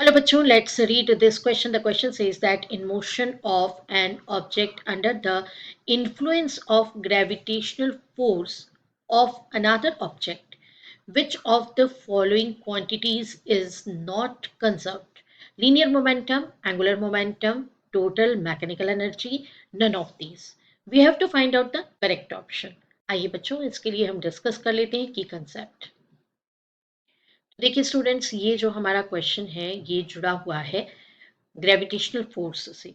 Hello, bachcho. Let's read this question. The question says that in motion of an object under the influence of gravitational force of another object, which of the following quantities is not conserved? Linear momentum, angular momentum, total mechanical energy, none of these. We have to find out the correct option. आइए बच्चों इसके लिए हम discuss कर लेते हैं की concept. देखिए स्टूडेंट्स, ये जो हमारा क्वेश्चन है ये जुड़ा हुआ है ग्रेविटेशनल फोर्स से।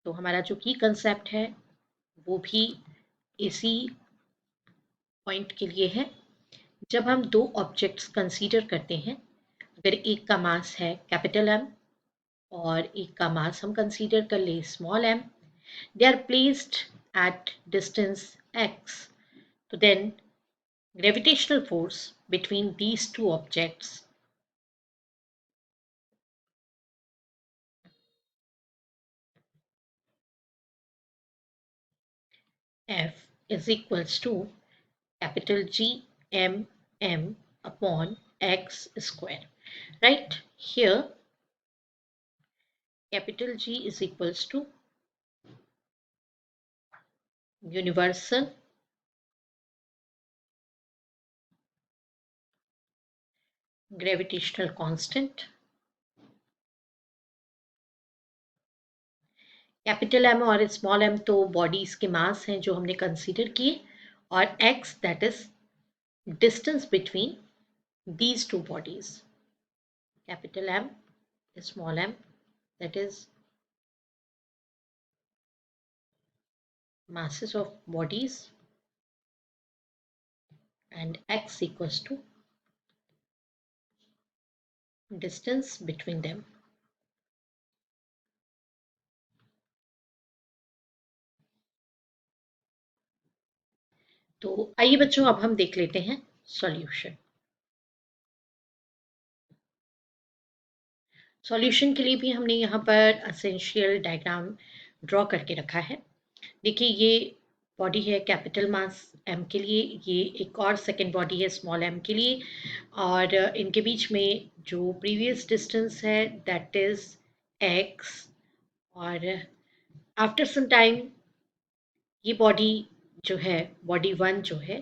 तो हमारा जो की कंसेप्ट है वो भी इसी पॉइंट के लिए है। जब हम दो ऑब्जेक्ट्स कंसीडर करते हैं, अगर एक का मास है कैपिटल एम और एक का मास हम कंसीडर कर ले small M, they are placed at distance X, तो then gravitational force between these two objects F is equals to capital G M M upon X square. Right here, capital G is equals to universal gravitational constant, capital M और small M तो bodies के mass हैं जो हमने consider किए, और X that is distance between these two bodies, capital M, small m, that is masses of bodies, and x equals to distance between them. तो आइए बच्चों अब हम देख लेते हैं सॉल्यूशन। सॉल्यूशन के लिए भी हमने यहाँ पर एसेंशियल डायग्राम ड्रॉ करके रखा है। देखिए ये बॉडी है कैपिटल मास एम के लिए, ये एक और सेकेंड बॉडी है स्मॉल एम के लिए, और इनके बीच में जो प्रीवियस डिस्टेंस है दैट इज एक्स, और आफ्टर सम टाइम ये बॉडी जो है, बॉडी वन जो है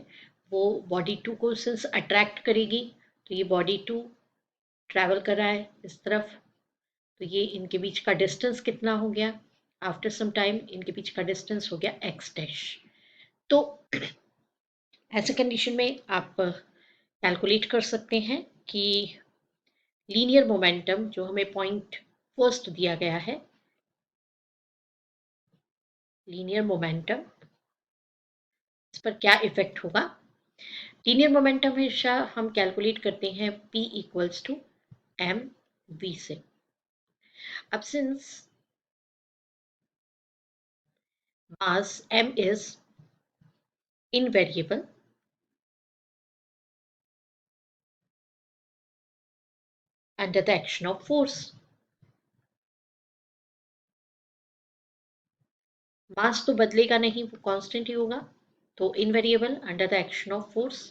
वो बॉडी टू को सिंस अट्रैक्ट करेगी, तो ये बॉडी टू ट्रैवल कर रहा है इस तरफ, तो ये इनके बीच का डिस्टेंस कितना हो गया, आफ्टर सम टाइम इनके बीच का डिस्टेंस हो गया एक्स डैश। तो ऐसे कंडीशन में आप कैलकुलेट कर सकते हैं कि लीनियर मोमेंटम जो हमें पॉइंट फर्स्ट दिया गया है, लीनियर मोमेंटम, इस पर क्या इफेक्ट होगा। लीनियर मोमेंटम हमेशा हम कैलकुलेट करते हैं P equals to M V से। अब since mass m is invariable, under the action of force, mass तो बदलेगा नहीं, वो कांस्टेंट ही होगा, तो invariable under the action of force.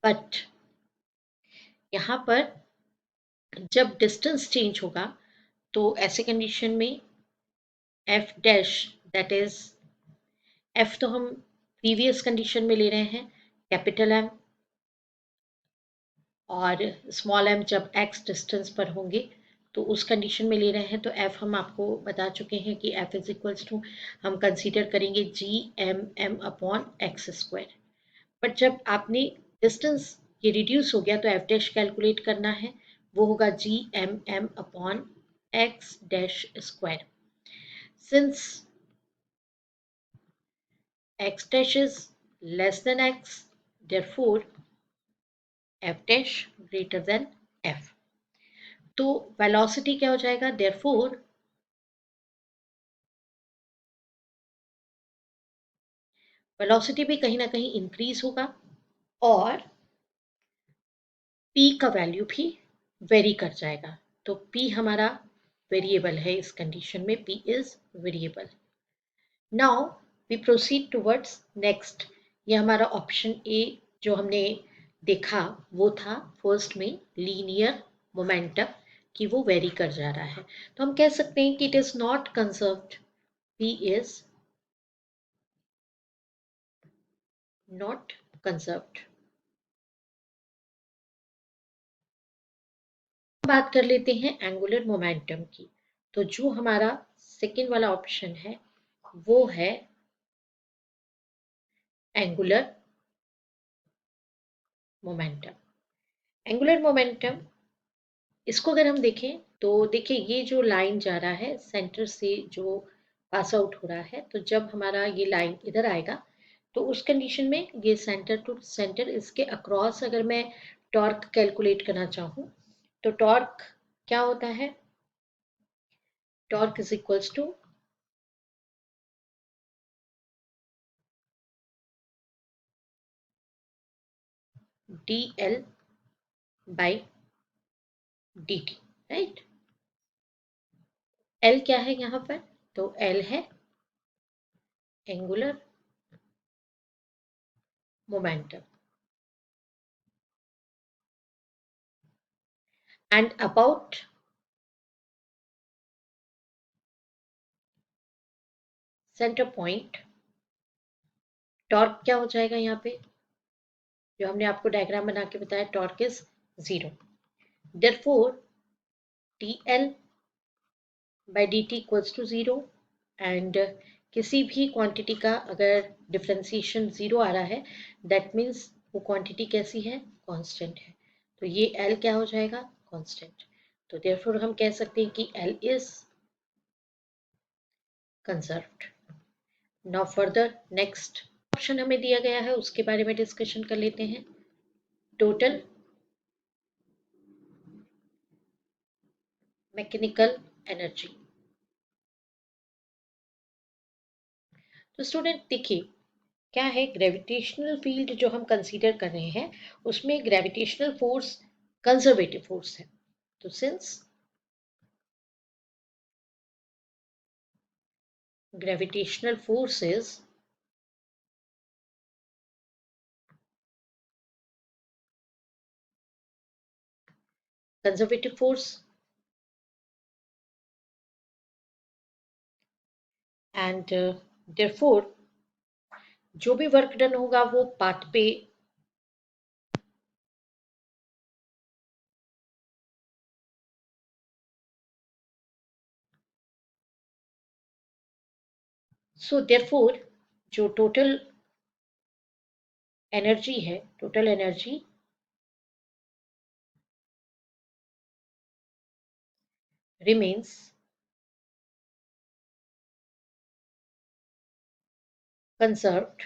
But यहाँ पर जब डिस्टेंस चेंज होगा तो ऐसे कंडीशन में F dash, that is F तो हम प्रीवियस कंडीशन में ले रहे हैं कैपिटल एम, और स्मॉल एम जब एक्स डिस्टेंस पर होंगे तो उस कंडीशन में ले रहे हैं, तो एफ हम आपको बता चुके हैं कि एफ इज इक्वल्स टू हम कंसीडर करेंगे G M M upon X square. But जब आपने डिस्टेंस ये रिड्यूस हो गया तो एफ डैश कैलकुलेट करना है, वो होगा G M M upon X dash square. Since x dash is less than x, therefore f dash greater than f। तो वेलोसिटी क्या हो जाएगा, therefore वेलोसिटी भी कहीं ना कहीं इंक्रीज होगा, और p का वैल्यू भी वेरी कर जाएगा। तो p हमारा वेरिएबल है, इस कंडीशन में p is variable. Now we proceed towards next. ये हमारा ऑप्शन ए जो हमने देखा वो था फर्स्ट में लीनियर मोमेंटम, कि वो वेरी कर जा रहा है, तो हम कह सकते हैं कि it is not conserved, p is not conserved. बात कर लेते हैं एंगुलर मोमेंटम की। तो जो हमारा सेकेंड वाला ऑप्शन है वो है एंगुलर मोमेंटम। एंगुलर मोमेंटम, इसको अगर हम देखें तो देखिए ये जो लाइन जा रहा है सेंटर से जो पास आउट हो रहा है, तो जब हमारा ये लाइन इधर आएगा तो उस कंडीशन में ये सेंटर टू सेंटर, इसके अक्रॉस अगर मैं टॉर्क कैलकुलेट करना चाहूँ तो टॉर्क क्या होता है, torque is equals to D L by D T, right. L क्या है यहाँ पर, तो एल है angular momentum and about centre point torque क्या हो जाएगा यहाँ पे, जो हमने आपको डायग्राम बना के बताया, torque is zero. Therefore T L by D T equals to zero, and किसी भी क्वांटिटी का अगर डिफ्रेंसिएशन जीरो आ रहा है दैट मीन्स वो क्वांटिटी कैसी है, कांस्टेंट है। तो ये एल क्या हो जाएगा, कांस्टेंट। तो देयरफॉर हम कह सकते हैं कि L is conserved. Now further next option हमें दिया गया है उसके बारे में डिस्कशन कर लेते हैं। Total mechanical energy. तो स्टूडेंट देखिए क्या है, ग्रेविटेशनल फील्ड जो हम कंसीडर कर रहे हैं उसमें ग्रेविटेशनल फोर्स कंजर्वेटिव फोर्स है। तो since gravitational force is conservative force and therefore जो भी वर्क डन होगा वो पाथ पे सो देयरफॉर जो टोटल एनर्जी है, total energy remains conserved,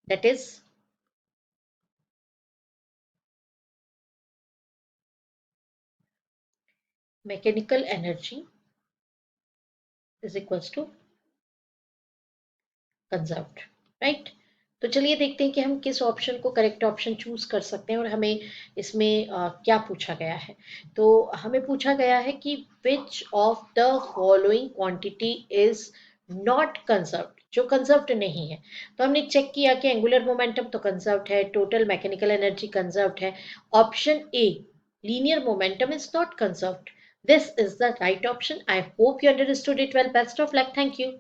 that is mechanical energy is equals to conserved, right। तो चलिए देखते हैं कि हम किस ऑप्शन को करेक्ट ऑप्शन चूज कर सकते हैं और हमें इसमें क्या पूछा गया है। तो हमें पूछा गया है कि which of the following quantity is not conserved, जो कंजर्व्ड नहीं है। तो हमने चेक किया कि एंगुलर मोमेंटम तो कंजर्व्ड है, टोटल मैकेनिकल एनर्जी कंजर्व्ड है। Option A linear momentum is not conserved. This is the right option. I hope you understood it well. Best of luck. Thank you.